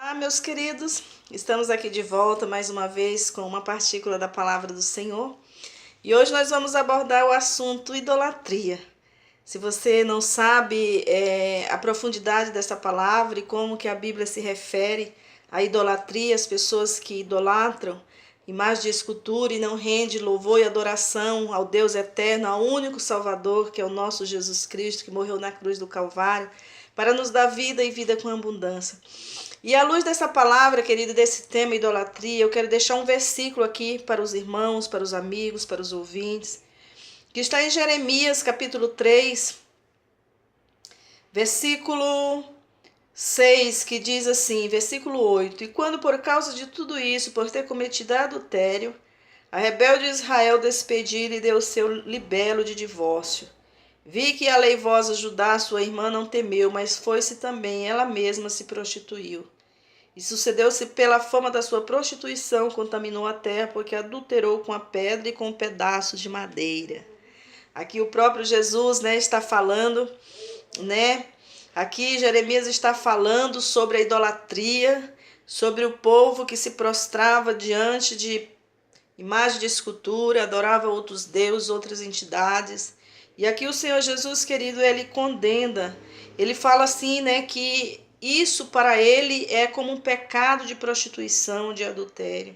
Olá, meus queridos, estamos aqui de volta mais uma vez com uma partícula da palavra do Senhor e hoje nós vamos abordar o assunto idolatria. Se você não sabe a profundidade dessa palavra e como que a Bíblia se refere à idolatria, as pessoas que idolatram imagem de escultura e não rende louvor e adoração ao Deus eterno, ao único Salvador, que é o nosso Jesus Cristo, que morreu na cruz do Calvário, para nos dar vida e vida com abundância. E à luz dessa palavra, querido, desse tema idolatria, eu quero deixar um versículo aqui para os irmãos, para os amigos, para os ouvintes, que está em Jeremias, capítulo 3, versículo 6, que diz assim, versículo 8: E quando por causa de tudo isso, por ter cometido adultério, a rebelde Israel despediu e deu seu libelo de divórcio. Vi que a leivosa Judá, sua irmã, não temeu, mas foi-se também, ela mesma se prostituiu. E sucedeu-se pela fama da sua prostituição, contaminou a terra, porque adulterou com a pedra e com pedaços de madeira. Aqui o próprio Jesus, está falando, Aqui Jeremias está falando sobre a idolatria, sobre o povo que se prostrava diante de imagem de escultura, adorava outros deuses, outras entidades. E aqui o Senhor Jesus, querido, ele condena, ele fala assim, que isso para ele é como um pecado de prostituição, de adultério.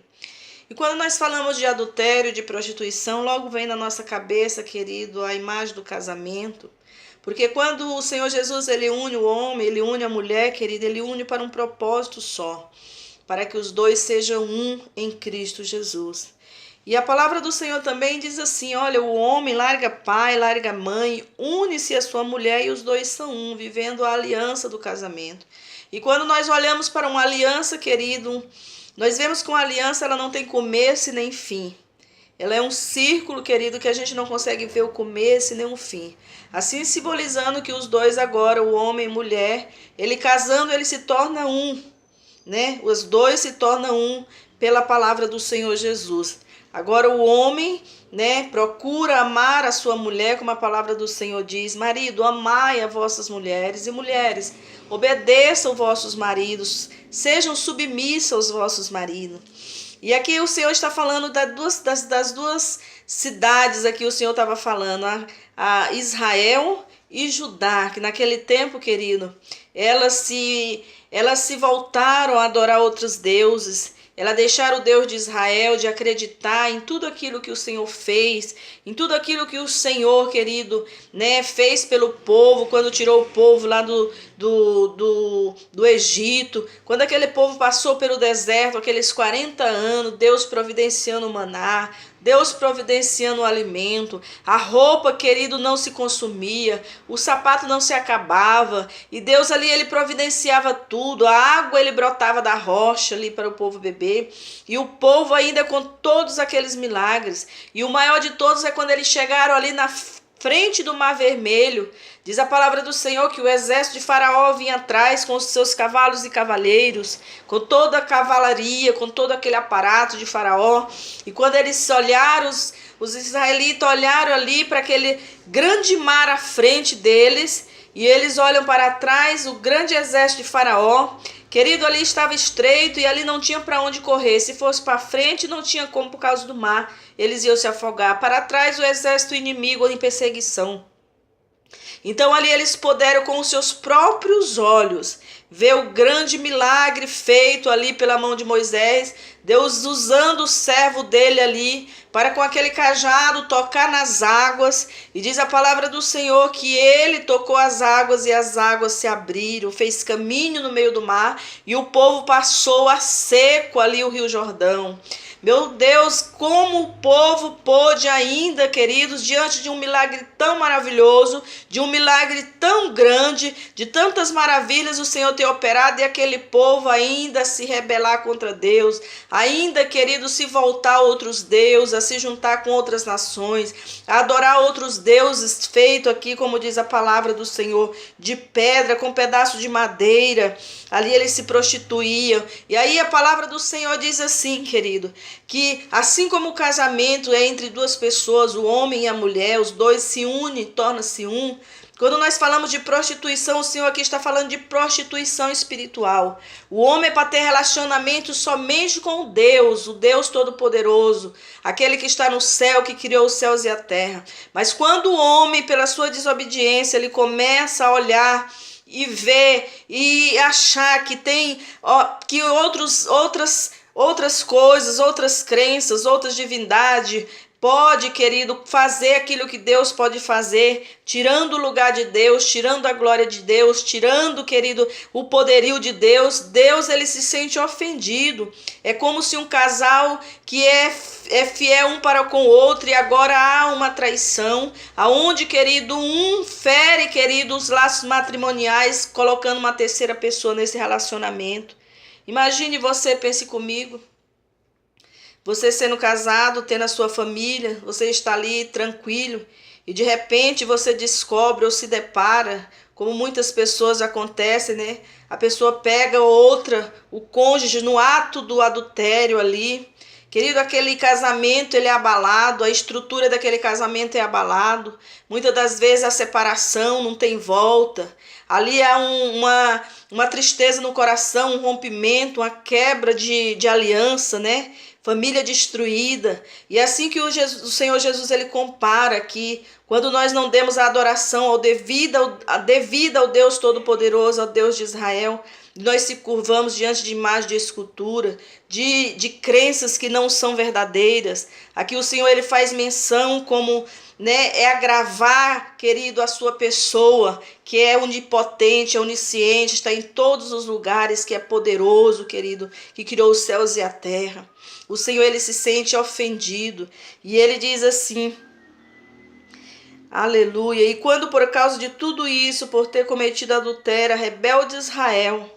E quando nós falamos de adultério, de prostituição, logo vem na nossa cabeça, querido, a imagem do casamento. Porque quando o Senhor Jesus ele une o homem, ele une a mulher, querido, ele une para um propósito só, para que os dois sejam um em Cristo Jesus. E a palavra do Senhor também diz assim, olha, o homem larga pai, larga mãe, une-se a sua mulher e os dois são um, vivendo a aliança do casamento. E quando nós olhamos para uma aliança, querido, nós vemos que uma aliança ela não tem começo e nem fim. Ela é um círculo, querido, que a gente não consegue ver o começo e nem o fim. Assim simbolizando que os dois agora, o homem e mulher, ele casando, ele se torna um, Os dois se tornam um pela palavra do Senhor Jesus. Agora o homem, procura amar a sua mulher, como a palavra do Senhor diz. Marido, amai as vossas mulheres, e mulheres, obedeçam vossos maridos, sejam submissas aos vossos maridos. E aqui o Senhor está falando das duas cidades, aqui o Senhor estava falando, a Israel e Judá, que naquele tempo, querido, elas se voltaram a adorar outros deuses. Ela deixaram o Deus de Israel de acreditar em tudo aquilo que o Senhor fez, em tudo aquilo que o Senhor, querido, fez pelo povo, quando tirou o povo lá do Egito, quando aquele povo passou pelo deserto, aqueles 40 anos, Deus providenciando o maná, Deus providenciando o alimento, a roupa, querido, não se consumia, o sapato não se acabava, e Deus ali, ele providenciava tudo, a água ele brotava da rocha ali para o povo beber, e o povo ainda com todos aqueles milagres, e o maior de todos é quando eles chegaram ali na frente do Mar Vermelho. Diz a palavra do Senhor que o exército de Faraó vinha atrás com os seus cavalos e cavaleiros, com toda a cavalaria, com todo aquele aparato de Faraó. E quando eles olharam, os israelitas olharam ali para aquele grande mar à frente deles, e eles olham para trás, o grande exército de Faraó. Querido, ali estava estreito e ali não tinha para onde correr. Se fosse para frente, não tinha como por causa do mar. Eles iam se afogar. Para trás, o exército inimigo em perseguição. Então ali eles puderam com os seus próprios olhos ver o grande milagre feito ali pela mão de Moisés, Deus usando o servo dele ali para com aquele cajado tocar nas águas, e diz a palavra do Senhor que ele tocou as águas e as águas se abriram, fez caminho no meio do mar e o povo passou a seco ali o Rio Jordão. Meu Deus, como o povo pôde ainda, queridos, diante de um milagre tão maravilhoso, de um milagre tão grande, de tantas maravilhas o Senhor ter operado, e aquele povo ainda se rebelar contra Deus, ainda, querido, se voltar a outros deuses, a se juntar com outras nações, a adorar outros deuses, feito aqui, como diz a palavra do Senhor, de pedra, com pedaço de madeira. Ali eles se prostituíam. E aí a palavra do Senhor diz assim, querido, que assim como o casamento é entre duas pessoas, o homem e a mulher, os dois se unem, torna-se um, Quando nós falamos de prostituição, o Senhor aqui está falando de prostituição espiritual. O homem é para ter relacionamento somente com o Deus Todo-Poderoso, aquele que está no céu, que criou os céus e a terra. Mas quando o homem, pela sua desobediência, ele começa a olhar e ver e achar que tem que outras coisas, outras crenças, outras divindades, pode, querido, fazer aquilo que Deus pode fazer, tirando o lugar de Deus, tirando a glória de Deus, tirando, querido, o poderio de Deus. Deus, ele se sente ofendido. É como se um casal que é fiel um para com o outro e agora há uma traição, aonde, querido, um fere, querido, os laços matrimoniais, colocando uma terceira pessoa nesse relacionamento. Imagine você, pense comigo. Você sendo casado, tendo a sua família, você está ali tranquilo e de repente você descobre ou se depara, como muitas pessoas acontecem, né? A pessoa pega outra, o cônjuge, no ato do adultério ali. Querido, aquele casamento ele é abalado, a estrutura daquele casamento é abalado. Muitas das vezes a separação não tem volta. Ali há uma tristeza no coração, um rompimento, uma quebra de aliança, né? Família destruída. E é assim que o Senhor Jesus ele compara aqui, quando nós não demos a adoração devida ao Deus Todo-Poderoso, ao Deus de Israel, nós se curvamos diante de imagem de escultura, de crenças que não são verdadeiras. Aqui o Senhor ele faz menção como, né, é agravar, querido, a sua pessoa, que é onipotente, é onisciente, está em todos os lugares, que é poderoso, querido, que criou os céus e a terra. O Senhor ele se sente ofendido e ele diz assim: aleluia. E quando por causa de tudo isso, por ter cometido adultério, a rebelde Israel,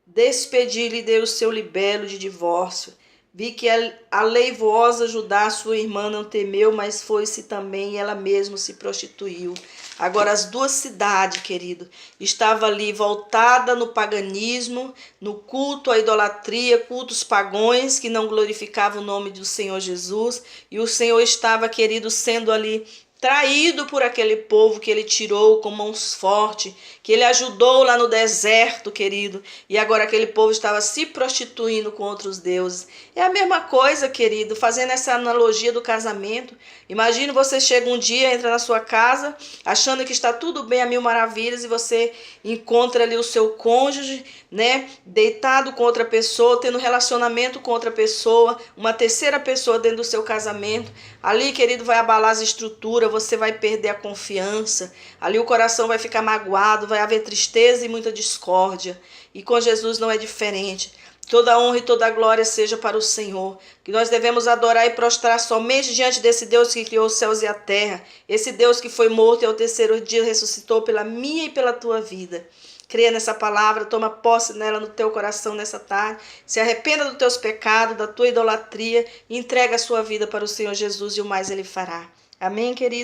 despedi-lhe e deu o seu libelo de divórcio. Vi que a leivosa Judá, sua irmã, não temeu, mas foi-se também e ela mesma se prostituiu. Agora as duas cidades, querido, estavam ali voltada no paganismo, no culto à idolatria, cultos pagões que não glorificavam o nome do Senhor Jesus. E o Senhor estava, querido, sendo ali traído por aquele povo que ele tirou com mãos fortes, que ele ajudou lá no deserto, querido, e agora aquele povo estava se prostituindo com outros deuses. É a mesma coisa, querido, fazendo essa analogia do casamento. Imagina você chega um dia, entra na sua casa, achando que está tudo bem, a mil maravilhas, e você encontra ali o seu cônjuge, né, deitado com outra pessoa, tendo relacionamento com outra pessoa, uma terceira pessoa dentro do seu casamento. Ali, querido, vai abalar as estruturas, você vai perder a confiança, ali o coração vai ficar magoado, vai haver tristeza e muita discórdia. E com Jesus não é diferente. Toda honra e toda glória seja para o Senhor, que nós devemos adorar e prostrar somente diante desse Deus que criou os céus e a terra, esse Deus que foi morto e ao terceiro dia ressuscitou pela minha e pela tua vida. Creia nessa palavra, toma posse nela no teu coração nessa tarde, se arrependa dos teus pecados, da tua idolatria e entrega a sua vida para o Senhor Jesus e o mais ele fará. Amém, querido?